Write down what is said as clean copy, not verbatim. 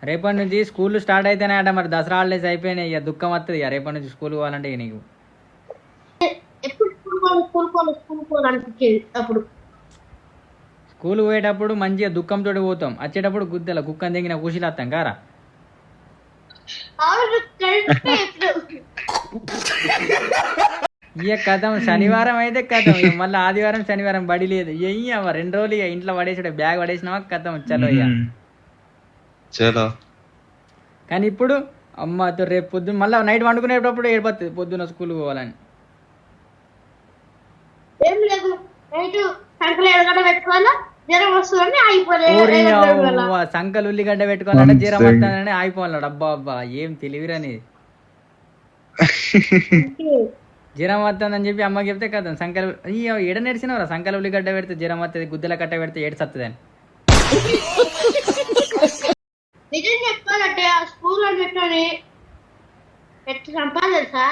రేపటి నుంచి school start అయితేనే అట మరి దసరా హాలిడేస్ అయిపోయినాయి ఇక దుఃఖం వస్తుంది ఇక రేపటి నుంచి స్కూల్ పోవాలంటే ఇక నీకు ఎప్పుడు స్కూల్ పోవాలనిపించేది అప్పుడు. స్కూల్ పోయేటప్పుడు మంచిగా దుఃఖంతో పోతాం, వచ్చేటప్పుడు గుద్దల కుక్కని తెగిన కూసిలు వస్తాం కారా. అవును, కరెక్టే చెప్పావు. ఇక కథం శనివారం అయితే కథం, ఇక మళ్ళీ ఆదివారం శనివారం బడి లేదు. అవ్వ 2 రోజులు ఇక ఇంట్లో పడేసాడు, బ్యాగ్ పడేసినావా కథం చలో ఇక. చలో కానీ ఇప్పుడు అమ్మతో రేపు పొద్దున్న మళ్ళీ నైట్ వండుకునేటప్పుడు ఏడిపోతుంది పొద్దున్న స్కూల్ పోవాలని. ఏం లేదు, నైట్ సంకలు ఎడగడ పెట్టుకోవాలా, జ్వరం వస్తుందని ఆగిపోలేదు. సంకలు ఉల్లిగడ్డ పెట్టుకోవాలంటే జ్వరం వస్తుందని ఆగిపోవాలన్నాడు. అబ్బా అబ్బా ఏం తెలివిరని. జ్వరం వస్తుందని చెప్పి అమ్మకి చెప్తే కదా సంకలు ఎడ నేర్చినవరా, సంకలు ఉల్లిగడ్డ పెడితే జ్వరం వస్తుంది, గుద్దల కట్ట పెడితే ఏడు సత్తది అని. నిజం చెప్పాలంటే ఆ స్కూల్ అని పెట్టుకొని ఎట్లా సంపాదించా